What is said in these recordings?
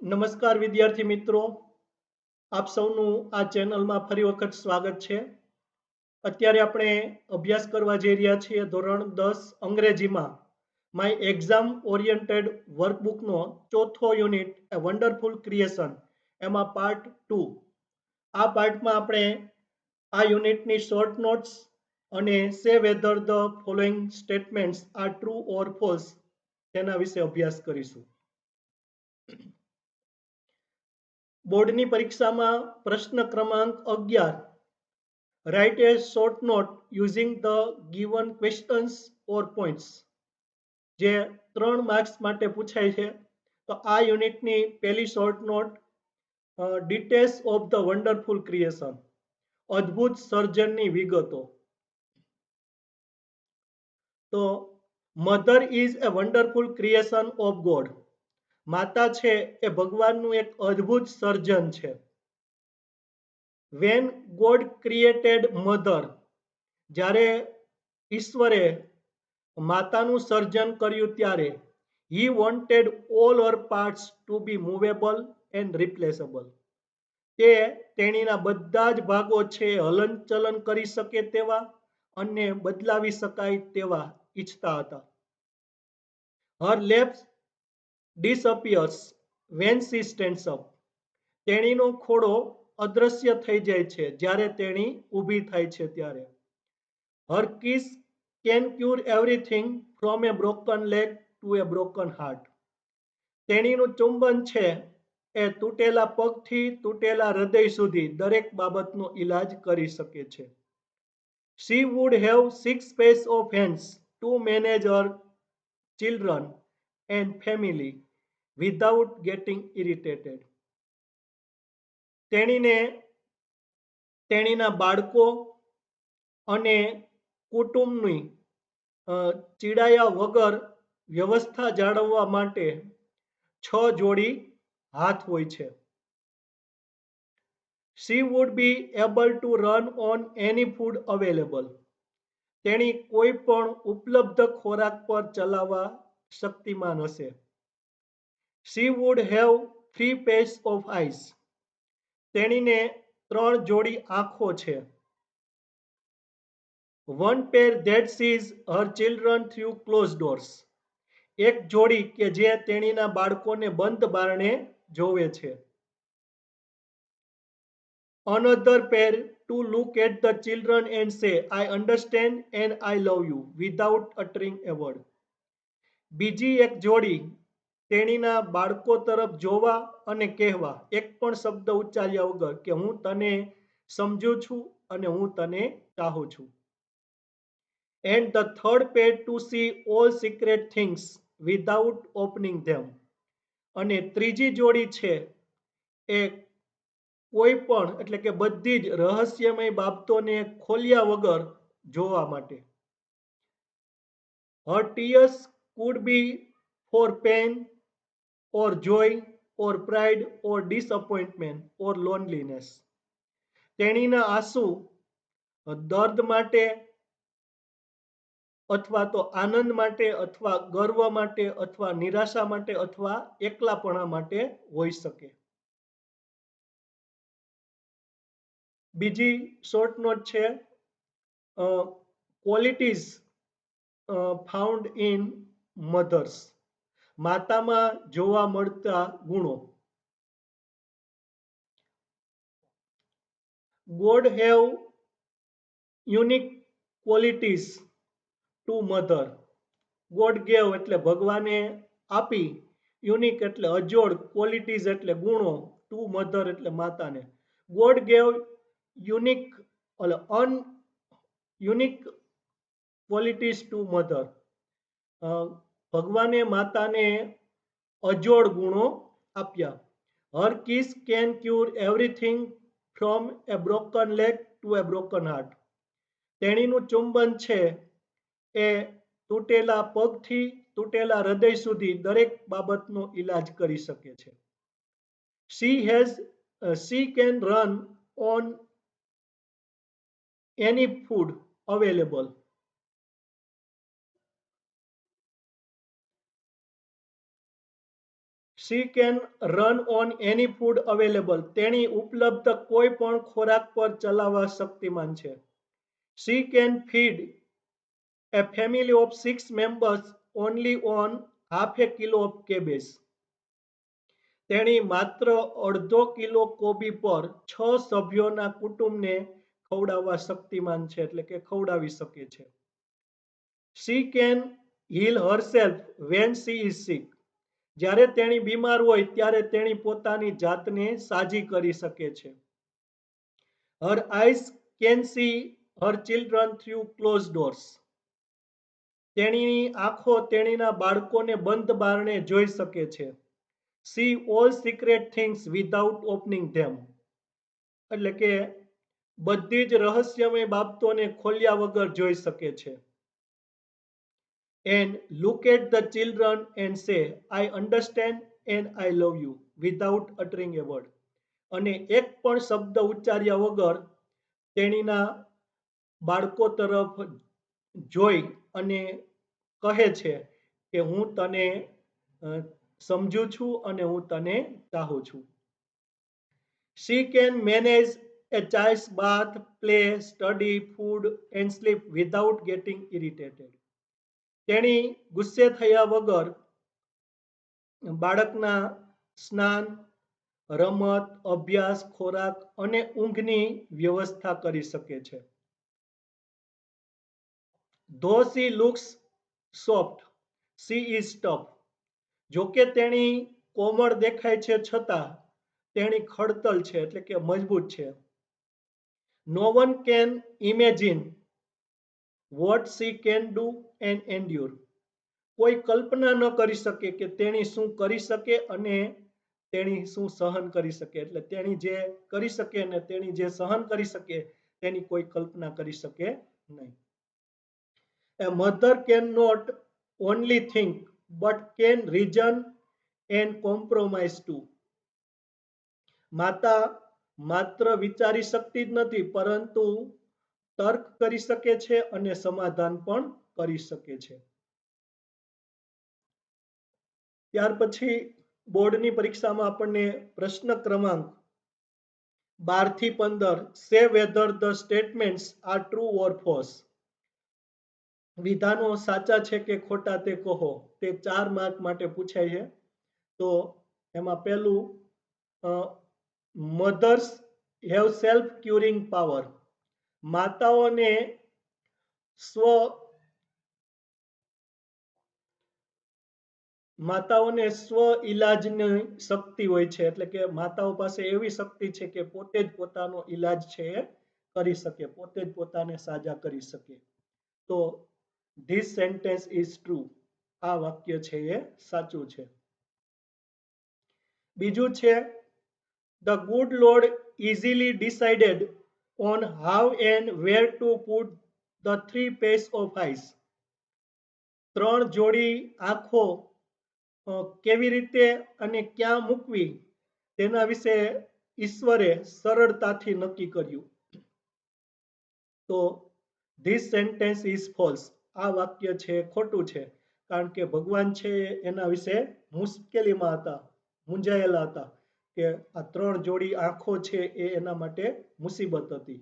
નમસ્કાર વિદ્યાર્થી મિત્રો, આપ સૌનું આ ચેનલમાં ફરી વખત સ્વાગત છે. અત્યારે આપણે અભ્યાસ કરવા જઈ રહ્યા છીએ ધોરણ 10 અંગ્રેજીમાં માય એક્ઝામ ઓરિએન્ટેડ વર્કબુકનો ચોથો યુનિટ એ વન્ડરફુલ ક્રિએશન એમાં પાર્ટ 2. આ પાર્ટમાં આપણે આ યુનિટની શોર્ટ નોટ્સ અને say whether the following statements are true or false તેના વિશે અભ્યાસ કરીશું. બોર્ડની પરીક્ષામાં પ્રશ્ન ક્રમાંક 11, write a short note using the given questions or points, જે 3 માર્ક્સ માટે પૂછાય છે. તો આ યુનિટની પહેલી short note, details of the wonderful creation, અદ્ભુત સર્જનની વિગતો. તો mother is A wonderful creation of God, માતા છે એ ભગવાનનું એક અદ્ભુત સર્જન છે. વેન ગોડ ક્રિએટેડ મધર, જ્યારે ઈશ્વરે માતાનું સર્જન કર્યું ત્યારે he wanted all her parts to be movable and replaceable, તે તેણીના બધા જ ભાગો છે હલનચલન કરી શકે તેવા અને બદલાવી શકાય તેવા ઈચ્છતા હતા. Her lapse disappears when she stands up, તેણીનો ખોડો અદ્રશ્ય થઈ જાય છે જ્યારે તેણી ઊભી થાય છે ત્યારે. Her kiss can cure everything from a broken leg to a broken heart, તેણીનું ચુંબન છે એ તૂટેલા પગથી તૂટેલા હૃદય સુધી દરેક બાબતનો ઈલાજ કરી શકે છે. She would have 6 pairs of hands to manage her children and family without getting irritated, તેણીને તેણીના બાળકો અને કુટુંબની ચીડાયા વગર વ્યવસ્થા જાળવવા માટે 6 જોડી હાથ હોય છે. She would be able to run on any food available, તેણી કોઈ પણ ઉપલબ્ધ ખોરાક પર ચલાવવા શક્તિમાન હશે. She would have 3 pairs of eyes, તેણીને 3 જોડી આંખો છે. One pair that sees her children through close doors, એક જોડી કે જે તેણીના બાળકોને બંધ બારણે જોવે છે. Another pair to look at the children and say, I understand and I love you without uttering a word, બીજી એક જોડી તેણીના બાળકો તરફ જોવા અને કહેવા એક પણ શબ્દ ઉચ્ચાર્યા વગર કે હું તને સમજું છું અને હું તને ચાહું છું. And the third pair to see all secret things without opening them, અને ત્રીજી જોડી છે એ કોઈ પણ એટલે કે બધી જ રહસ્યમય બાબતોને ખોલ્યા વગર જોવા માટે. Her tears could be for pain or joy or pride or disappointment or loneliness, તેણીના આંસુ દર્દ માટે અથવા તો આનંદ માટે અથવા ગર્વ માટે અથવા નિરાશા માટે અથવા એકલાપણા માટે હોઈ શકે. બીજી શોર્ટ નોટ છે, ક્વોલિટીઝ ફાઉન્ડ ઇન મધર્સ, માતામાં જોવા મળતા ગુણો. God have unique qualities to mother, God gave એટલે ભગવાને આપી, યુનિક એટલે અજોડ, ક્વોલિટીઝ એટલે ગુણો, ટુ મધર એટલે માતાને. God gave unique unique qualities to mother, ભગવાને માતાને અજોડ ગુણો આપ્યા. Her kiss can cure everything from a broken leg to a broken heart, તેણીનું ચુંબન છે એ તૂટેલા પગથી તૂટેલા હૃદય સુધી દરેક બાબતનો ઈલાજ કરી શકે છે. She can run on any food available, She can run on any food available. તેણી ઉપલબ્ધ કોઈ પણ ખોરાક પર ચલાવવા શક્તિમાન છે. She can feed a family of 6 members only on half a kilo of cabbage. તેણી માત્ર અડધો કિલો કોબી પર 6 સભ્યોના કુટુંબને ખવડાવવા શક્તિમાન છે, એટલે કે ખવડાવી શકે છે. She can heal herself when she is sick. જ્યારે તેણી બીમાર હોય ત્યારે તેણી પોતાની જાતને સાજી કરી શકે છે. Her eyes can see her children through closed doors. તેણીની આંખો તેણીના બાળકોને બંધ બારણે જોઈ શકે છે. See all secret things without opening them. એટલે કે બધી જ રહસ્યમય બાબતોને ખોલ્યા વગર જોઈ શકે છે. And look at the children and say, I understand and I love you without uttering a word. અને એક પણ શબ્દ ઉચ્ચાર્યા વગર તેણીના બાળકો તરફ જોઈ અને કહે છે કે હું તને સમજુ છું અને હું તને ચાહું છું. She can manage a child's bath, play, study, food and sleep without getting irritated. તેણી ગુસ્સે થયા વગર બાળકના સ્નાન, રમત, અભ્યાસ, ખોરાક અને ઊંઘની વ્યવસ્થા કરી શકે છે. Though she looks soft, she is tough. જોકે તેણી કોમળ દેખાય છે છતાં તેણી ખડતલ છે, એટલે કે મજબૂત છે. No one can imagine what she can do and endure. કોઈ કલ્પના ન કરી શકે કે તેણી શું કરી શકે અને તેણી શું સહન કરી શકે. એટલે તેણી જે કરી શકે અને તેણી જે સહન કરી શકે તેની કોઈ કલ્પના કરી શકે નહીં. A mother cannot only think but can reason and compromise too. માતા માત્ર વિચારી શકતી જ નથી પરંતુ તર્ક કરી શકે છે અને સમાધાન પણ કરી શકે છે. ત્યાર પછી બોર્ડની પરીક્ષામાં આપણને પ્રશ્ન ક્રમાંક 12 થી 15 say whether the statements are true or false. વિધાનો સાચા છે કે ખોટા તે કહો. તે 4 માર્ક માટે પૂછાય છે. તો એમાં પહેલું mothers have self curing power. માતાઓને સ્વ ઇલાજની શક્તિ હોય છે, એટલે કે માતાઓ પાસે એવી શક્તિ છે કે પોતે જ પોતાનો ઇલાજ છે એ કરી શકે, પોતે જ પોતાને સાજા કરી શકે. તો ધીસ સેન્ટેન્સ ઇઝ ટ્રુ. આ વાક્ય છે એ સાચું છે. બીજું છે the good lord easily decided on how and where to put the 3 pairs of eyes. 3 જોડી આંખો કેવી રીતે અને ક્યાં મૂકવી તેના વિશે ઈશ્વરે સરળતાથી નક્કી કર્યું. તો ધીસ સેન્ટેન્સ ઇઝ ફોલ્સ. આ વાક્ય છે ખોટું છે, કારણ કે ભગવાન છે એના વિશે મુશ્કેલીમાં હતા, મૂંઝાયેલા હતા કે આ 3 જોડી આંખો છે એ એના માટે મુસીબત હતી,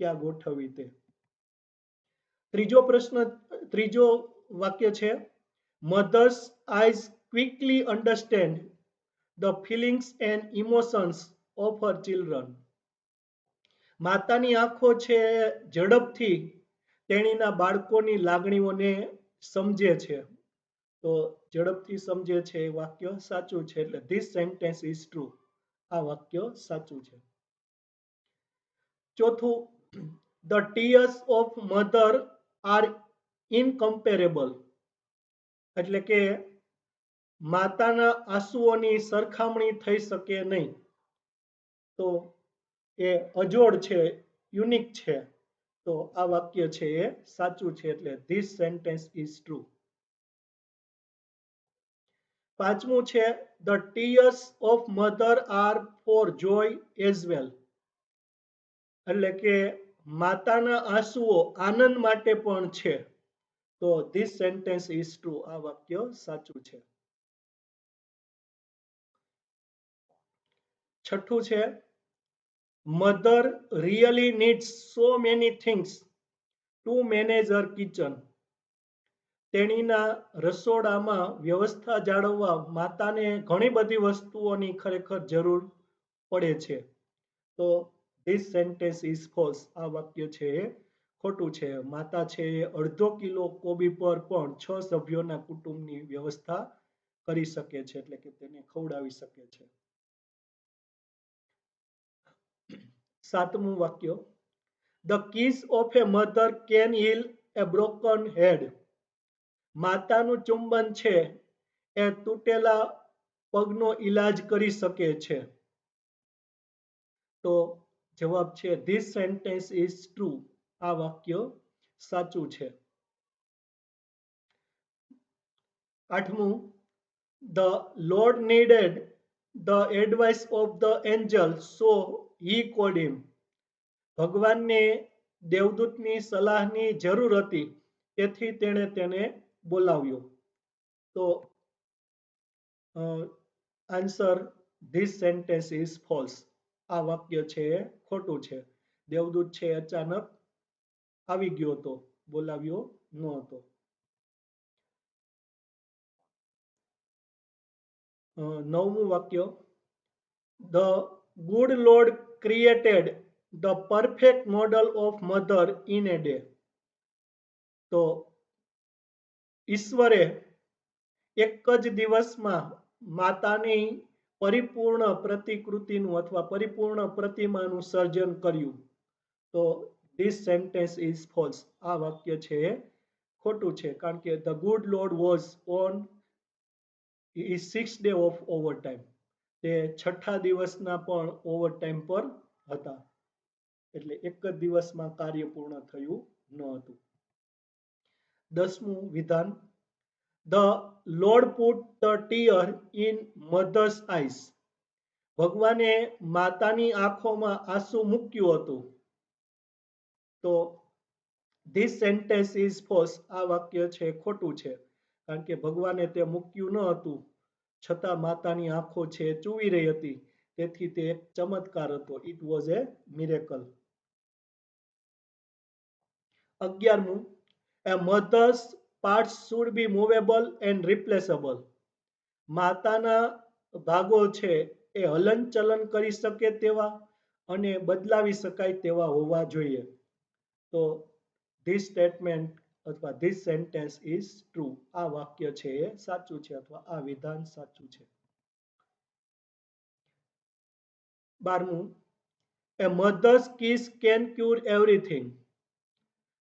ક્યાં ગોઠવવી તે. ત્રીજો વાક્ય છે mother's eyes quickly understand the feelings and emotions of her children. માતાની આંખો છે ઝડપથી તેણીના બાળકોની લાગણીઓને સમજે છે. તો ઝડપથી સમજે છે એ વાક્ય સાચું છે, એટલે ધીસ સેન્ટેન્સ ઇઝ ટ્રુ. આ વાક્ય સાચું છે. ચોથું the tears of mother are incomparable. એટલે કે માતાના આંસુઓની સરખામણી થઈ શકે નહીં. તો એ અજોડ છે, યુનિક છે. તો આ વાક્ય છે એ સાચું છે, એટલે ધીસ સેન્ટેન્સ ઇઝ ટ્રુ. પાંચમું છે the tears of mother are for joy as well. એટલે કે માતાના આંસુઓ આનંદ માટે પણ છે. તો ધીસ સેન્ટેન્સ ઇઝ ટ્રુ. આ વાક્ય સાચું છે. છઠ્ઠું છે mother really needs so many things to manage Har kitchen. તેણીના રસોડામાં વ્યવસ્થા જાળવવા માતાને ઘણી બધી વસ્તુઓની ખરેખર જરૂર પડે છે. તો ધીસ સેન્ટેન્સ ઇઝ ફોલ્સ. આ વાક્ય છે એ ખોટું છે. માતા છે એ અડધો કિલો કોબી પર પણ 6 સભ્યોના કુટુંબની વ્યવસ્થા કરી શકે છે, એટલે કે તેને ખવડાવી શકે છે. સાતમું વાક્ય the kiss of a mother can heal a broken head. માતાનું ચુંબન છે એ તૂટેલા પગનો ઈલાજ કરી શકે છે. તો જવાબ છે ધીસ સેન્ટેન્સ ઇઝ ટ્રુ. આ વાક્ય સાચું છે. આઠમું the lord needed the advice of the angel so he called him. ભગવાનને દેવદૂતની સલાહની જરૂર હતી, તેથી તેણે તેને બોલાવ્યો. તો answer this sentence is false. આ વાક્ય છે એ ખોટું છે. દેવદૂત છે અચાનક આવી ગયો હતો, બોલાવ્યો ન હતો. નવમું વાક્ય the good lord created the perfect model of mother in A day. તો ઈશ્વરે એક જ દિવસમાં માતાની પરિપૂર્ણ પ્રતિકૃતિનું અથવા પરિપૂર્ણ પ્રતિમાનું સર્જન કર્યું. તો ધીસ સેન્ટેન્સ ઇઝ ફોલ્સ. આ વાક્ય છે એ ખોટું છે, કારણ કે the good lord was on 6th day of overtime. તે છઠ્ઠા દિવસના પણ ઓવરટાઈમ પર હતા, એટલે એક જ દિવસમાં કાર્ય પૂર્ણ થયું ન હતું. 10મું વિધાન the Lord put the tear in mother's eyes. ભગવાને માતાની આંખોમાં આંસુ મૂક્યું હતું. તો ધીસ સેન્ટેન્સ ઇઝ ફોલ્સ. આ વાક્ય છે ખોટું છે, કારણ કે ભગવાને તે મૂક્યું ન હતું, છતાં માતાની આંખો છે ચૂવી રહી હતી, તેથી તે એક ચમત્કાર હતો. It was a miracle. 11મું a mother's parts should be movable and replaceable. માતાના ભાગો છે એ હલનચલન કરી શકે તેવા અને બદલાવી શકાય તેવા હોવા જોઈએ. તો ધીસ સ્ટેટમેન્ટ અથવા ધીસ સેન્ટેન્સ ઇઝ ટ્રુ. આ વાક્ય છે એ સાચું છે, અથવા આ વિધાન સાચું છે. 12મું a mother's kiss can cure everything.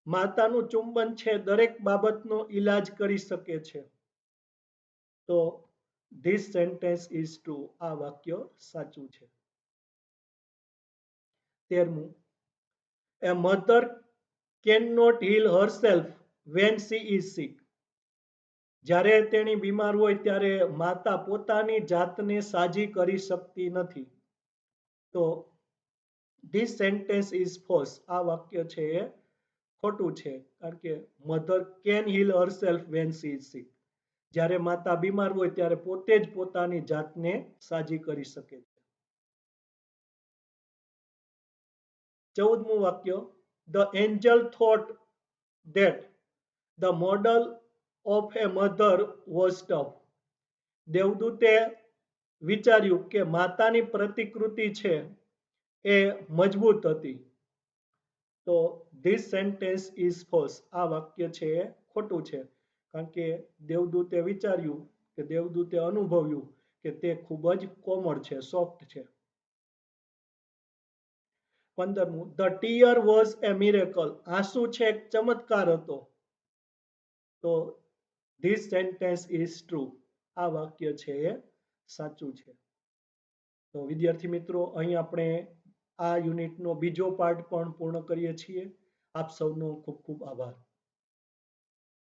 માતાનું ચુંબન છે દરેક બાબતનો ઈલાજ કરી શકે છે. તો ધીસ સેન્ટેન્સ ઇઝ ટ્રુ. આ વાક્ય સાચું છે. 13મું a mother can not heal herself when she is sick. જ્યારે તેણી બીમાર હોય ત્યારે માતા પોતાની જાતને સાજી કરી શકતી નથી. તો ધીસ સેન્ટેન્સ ઇઝ ફોલ્સ. આ વાક્ય છે એ ખોટું છે, કારણ કે mother can heal herself when she is sick. જ્યારે માતા બીમાર હોય ત્યારે પોતે જ પોતાની જાતને સાજી કરી શકે છે. 14મું વાક્ય the angel thought that the model of a mother was tough. દેવદૂતે વિચાર્યું કે માતાની પ્રતિકૃતિ છે એ મજબૂત હતી. તો ધીસ સેન્ટેન્સ ઇઝ ફોલ્સ. આ વાક્ય છે એ ખોટું છે, કારણ કે દેવદૂતે વિચાર્યું કે દેવદૂતે અનુભવ્યું કે તે ખૂબ જ કોમળ છે, સોફ્ટ છે. 15મું the tear was a miracle. આંસુ છે એક ચમત્કાર હતો. તો ધીસ સેન્ટેન્સ ઇઝ ટ્રુ. આ વાક્ય છે એ સાચું છે. તો વિદ્યાર્થી મિત્રો, અહીં આપણે આ યુનિટનો બીજો પાર્ટ પણ પૂર્ણ કરીએ છીએ. આપ સૌનો ખૂબ ખૂબ આભાર.